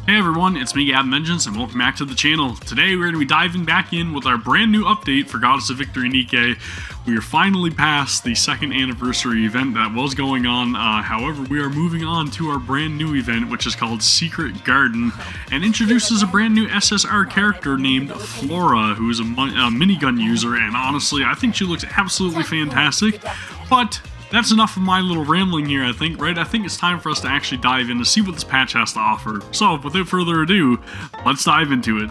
Hey everyone, it's me Gavin and welcome back to the channel. Today we're going to be diving back in with our brand new update for Goddess of Victory NIKKE. We are finally past the second anniversary event that was going on, however we are moving on to our brand new event which is called Secret Garden and introduces a brand new SSR character named Flora, who is a minigun user, and honestly I think she looks absolutely fantastic, but that's enough of my little rambling here, I think, right? I think it's time for us to actually dive in to see what this patch has to offer. So, without further ado, let's dive into it.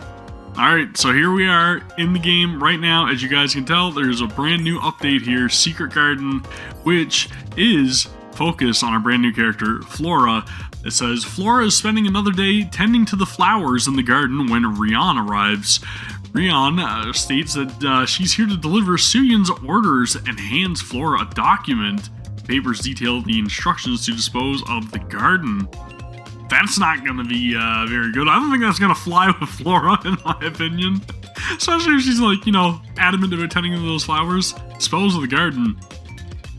Alright, so here we are in the game right now. As you guys can tell, there's a brand new update here, Secret Garden, which is focused on our brand new character, Flora. It says, Flora is spending another day tending to the flowers in the garden when Rian arrives. Rian states that she's here to deliver Syuen's orders and hands Flora a document. Papers detail the instructions to dispose of the garden. That's not going to be very good. I don't think that's going to fly with Flora, in my opinion. Especially if she's like, you know, adamant about tending to those flowers. Dispose of the garden.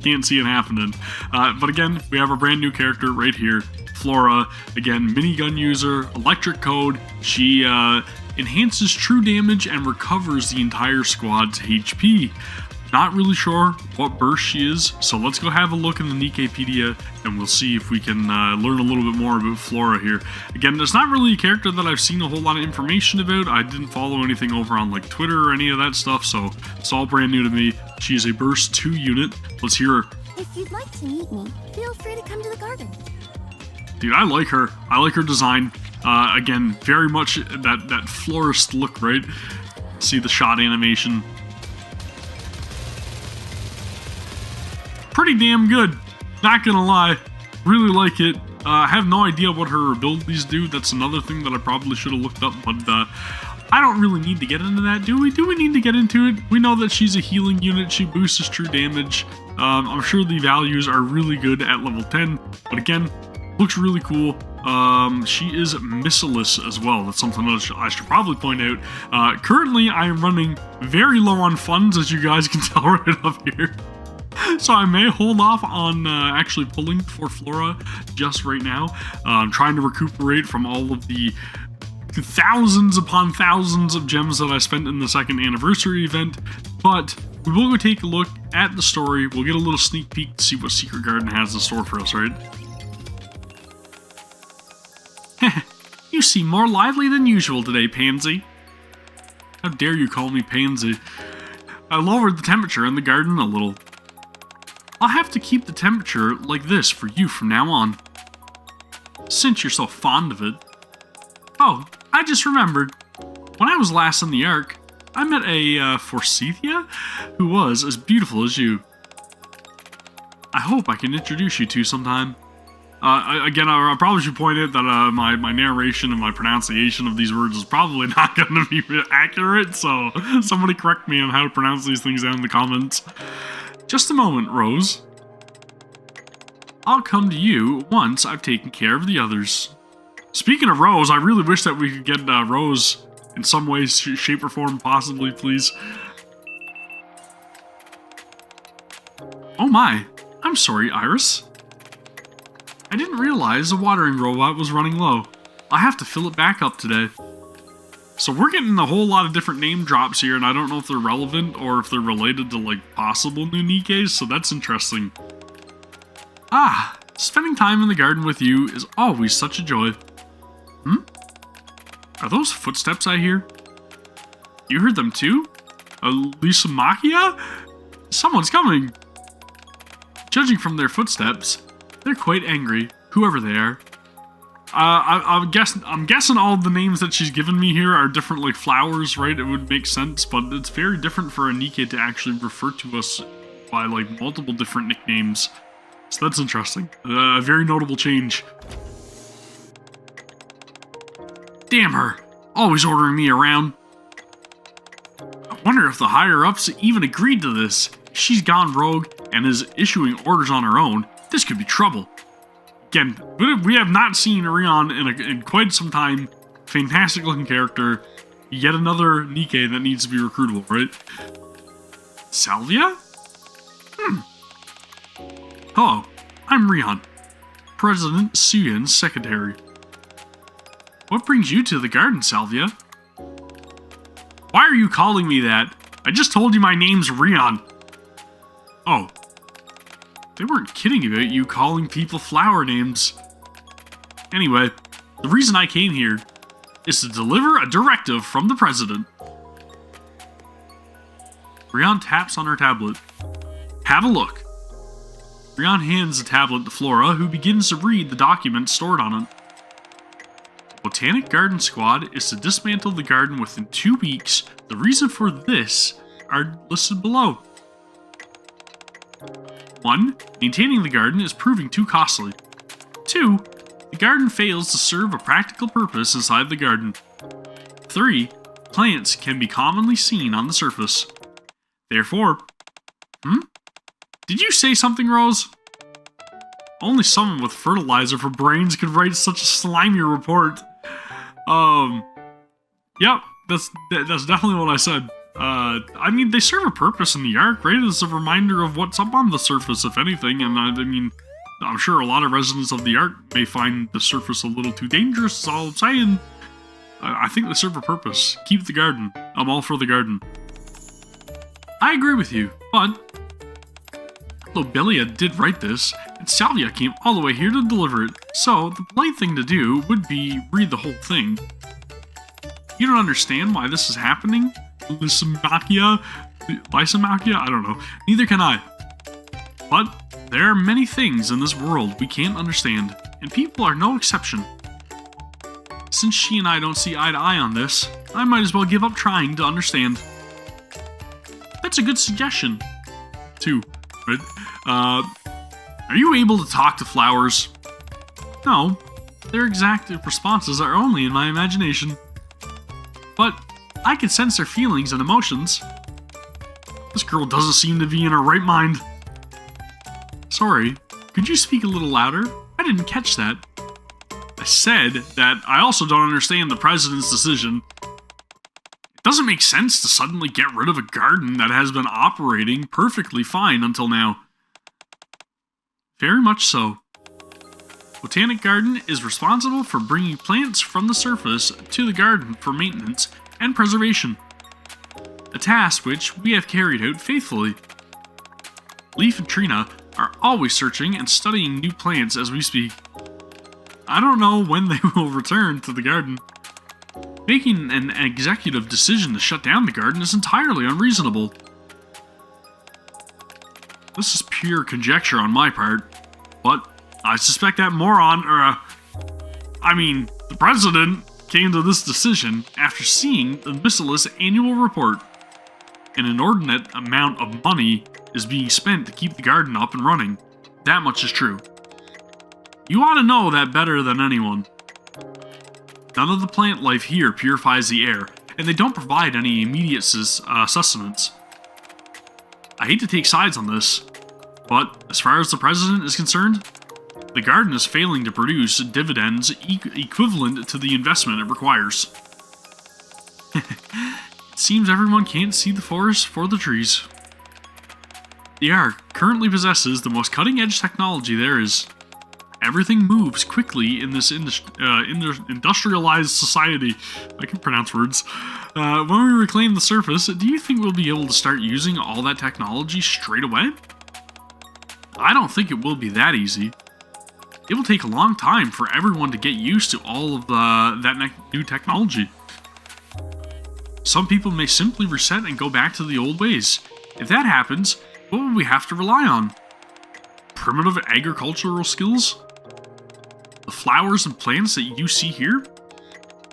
Can't see it happening. But again, we have a brand new character right here. Flora, again, minigun user, electric code. She enhances true damage and recovers the entire squad's HP. Not really sure what burst she is, so let's go have a look in the Nikkepedia and we'll see if we can learn a little bit more about Flora here. Again, there's not really a character that I've seen a whole lot of information about. I didn't follow anything over on like Twitter or any of that stuff, so it's all brand new to me. She is a burst 2 unit. Let's hear her. If you'd like to meet me, feel free to come to the garden. Dude, I like her. I like her design. Again, very much that florist look, right? See the shot animation. Pretty damn good. Not gonna lie. Really like it. I have no idea what her abilities do. That's another thing that I probably should have looked up, but I don't really need to get into that, do we? Do we need to get into it? We know that she's a healing unit. She boosts true damage. I'm sure the values are really good at level 10, but again, looks really cool. She is missileless as well. That's something else I should probably point out. Currently, I am running very low on funds, as you guys can tell right up here. So I may hold off on actually pulling for Flora just right now. I'm trying to recuperate from all of the thousands upon thousands of gems that I spent in the second anniversary event. But we will go take a look at the story. We'll get a little sneak peek to see what Secret Garden has in store for us, right? You seem more lively than usual today, Pansy. How dare you call me Pansy? I lowered the temperature in the garden a little. I'll have to keep the temperature like this for you from now on, since you're so fond of it. Oh, I just remembered. When I was last in the Ark, I met a Forsythia who was as beautiful as you. I hope I can introduce you to sometime. Again, I probably should point out that my narration and my pronunciation of these words is probably not going to be accurate, so somebody correct me on how to pronounce these things down in the comments. Just a moment, Rose. I'll come to you once I've taken care of the others. Speaking of Rose, I really wish that we could get Rose in some way, shape, or form, possibly, please. Oh my, I'm sorry, Iris. I didn't realize the watering robot was running low. I'll have to fill it back up today. So we're getting a whole lot of different name drops here, and I don't know if they're relevant or if they're related to, like, possible new NIKKEs, so that's interesting. Ah, spending time in the garden with you is always such a joy. Are those footsteps I hear? You heard them too? Lisa Machia? Someone's coming! Judging from their footsteps, they're quite angry, whoever they are. I'm guessing all the names that she's given me here are different, like, flowers, right? It would make sense, but it's very different for a NIKKE to actually refer to us by, like, multiple different nicknames. So that's interesting. A very notable change. Damn her! Always ordering me around. I wonder if the higher-ups even agreed to this. She's gone rogue and is issuing orders on her own. This could be trouble. Again, we have not seen Rian in quite some time. Fantastic looking character. Yet another NIKKE that needs to be recruitable, right? Salvia? Hello, I'm Rian, President Syuen's secretary. What brings you to the garden, Salvia? Why are you calling me that? I just told you my name's Rion. Oh. They weren't kidding about you calling people flower names. Anyway, the reason I came here is to deliver a directive from the president. Rion taps on her tablet. Have a look. Rion hands the tablet to Flora, who begins to read the document stored on it. Botanic Garden Squad is to dismantle the garden within 2 weeks. The reason for this are listed below. 1. Maintaining the garden is proving too costly. 2. The garden fails to serve a practical purpose inside the garden. 3. Plants can be commonly seen on the surface. Therefore... Did you say something, Rose? Only someone with fertilizer for brains could write such a slimy report. Yep, that's definitely what I said. I mean, they serve a purpose in the Ark, right? As a reminder of what's up on the surface, if anything, and I mean, I'm sure a lot of residents of the Ark may find the surface a little too dangerous, is all I'm saying. I think they serve a purpose. Keep the garden. I'm all for the garden. I agree with you, but Lobelia did write this, and Salvia came all the way here to deliver it, so the polite thing to do would be read the whole thing. You don't understand why this is happening? Lysimachia? I don't know. Neither can I. But there are many things in this world we can't understand, and people are no exception. Since she and I don't see eye to eye on this, I might as well give up trying to understand. That's a good suggestion, too, right? Are you able to talk to flowers? No, their exact responses are only in my imagination. But I can sense their feelings and emotions. This girl doesn't seem to be in her right mind. Sorry, could you speak a little louder? I didn't catch that. I said that I also don't understand the president's decision. It doesn't make sense to suddenly get rid of a garden that has been operating perfectly fine until now. Very much so. Botanic Garden is responsible for bringing plants from the surface to the garden for maintenance and preservation. A task which we have carried out faithfully. Leaf and Trina are always searching and studying new plants as we speak. I don't know when they will return to the garden. Making an executive decision to shut down the garden is entirely unreasonable. This is pure conjecture on my part, but I suspect that the president came to this decision after seeing the Missilus annual report. An inordinate amount of money is being spent to keep the garden up and running. That much is true. You ought to know that better than anyone. None of the plant life here purifies the air, and they don't provide any immediate sustenance. I hate to take sides on this, but as far as the president is concerned, the garden is failing to produce dividends equivalent to the investment it requires. It seems everyone can't see the forest for the trees. The Ark currently possesses the most cutting-edge technology there is. Everything moves quickly in this industrialized society. I can pronounce words. When we reclaim the surface, do you think we'll be able to start using all that technology straight away? I don't think it will be that easy. It will take a long time for everyone to get used to all of that new technology. Some people may simply reset and go back to the old ways. If that happens, what will we have to rely on? Primitive agricultural skills? The flowers and plants that you see here?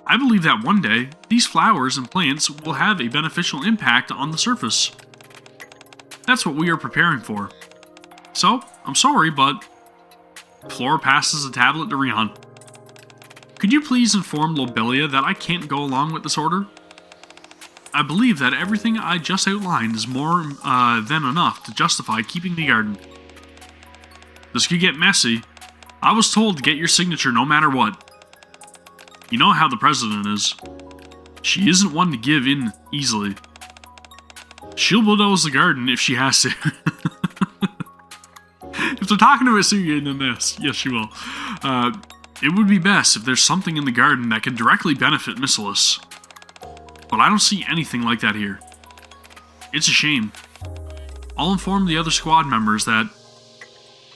I believe that one day, these flowers and plants will have a beneficial impact on the surface. That's what we are preparing for. So, I'm sorry, but... Flora passes the tablet to Rion. Could you please inform Lobelia that I can't go along with this order? I believe that everything I just outlined is more than enough to justify keeping the garden. This could get messy. I was told to get your signature no matter what. You know how the president is. She isn't one to give in easily. She'll bulldoze the garden if she has to. If they're talking about Syuen, then yes she will. It would be best if there's something in the garden that can directly benefit Missilus. But I don't see anything like that here. It's a shame. I'll inform the other squad members that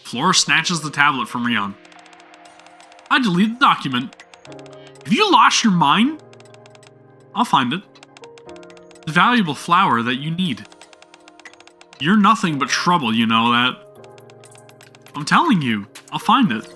Flora snatches the tablet from Rion. I deleted the document. Have you lost your mind? I'll find it. The valuable flower that you need. You're nothing but trouble, you know that. I'm telling you, I'll find it.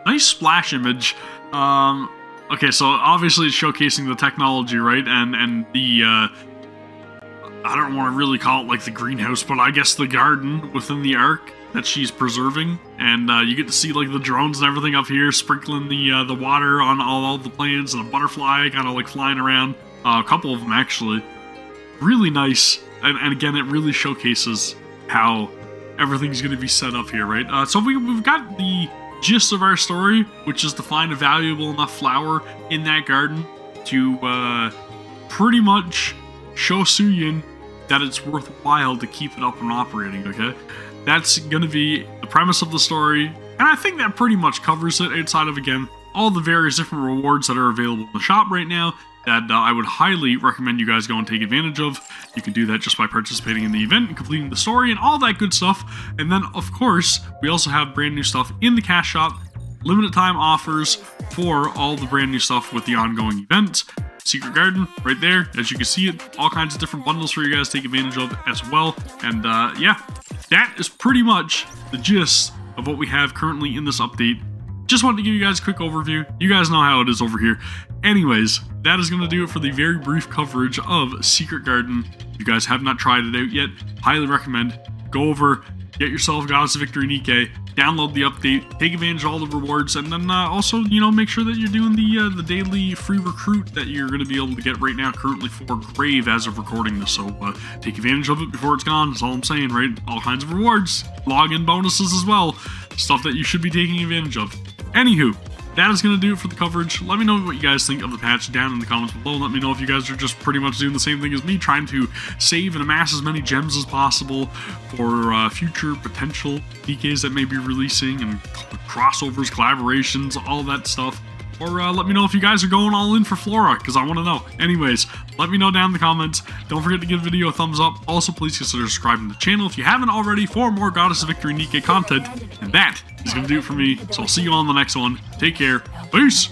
Nice splash image. Okay, so obviously it's showcasing the technology, right? And the, I don't want to really call it like the greenhouse, but I guess the garden within the Ark that she's preserving. And you get to see like the drones and everything up here sprinkling the water on all the plants, and a butterfly kind of like flying around. A couple of them actually. Really nice. And again, it really showcases how everything's going to be set up here, right? So we've got the gist of our story, which is to find a valuable enough flower in that garden to pretty much show Syuen that it's worthwhile to keep it up and operating, okay? That's gonna be the premise of the story, and I think that pretty much covers it outside of, again, all the various different rewards that are available in the shop right now that I would highly recommend you guys go and take advantage of. You can do that just by participating in the event and completing the story and all that good stuff. And then, of course, we also have brand new stuff in the cash shop, limited time offers for all the brand new stuff with the ongoing event. Secret Garden, right there, as you can see it, all kinds of different bundles for you guys to take advantage of as well. And yeah, that is pretty much the gist of what we have currently in this update. Just wanted to give you guys a quick overview. You guys know how it is over here. Anyways, that is going to do it for the very brief coverage of Secret Garden. If you guys have not tried it out yet, highly recommend. Go over, get yourself Goddess of Victory NIKKE, download the update, take advantage of all the rewards, and then also, you know, make sure that you're doing the daily free recruit that you're going to be able to get right now currently for Grave as of recording this. So take advantage of it before it's gone. That's all I'm saying, right? All kinds of rewards, login bonuses as well, stuff that you should be taking advantage of. Anywho, that is going to do it for the coverage. Let me know what you guys think of the patch down in the comments below. Let me know if you guys are just pretty much doing the same thing as me, trying to save and amass as many gems as possible for future potential NIKKEs that may be releasing, and crossovers, collaborations, all that stuff. Or let me know if you guys are going all in for Flora, because I want to know. Anyways, let me know down in the comments. Don't forget to give the video a thumbs up. Also, please consider subscribing to the channel if you haven't already for more Goddess of Victory NIKKE content. And that is going to do it for me. So I'll see you on the next one. Take care. Peace!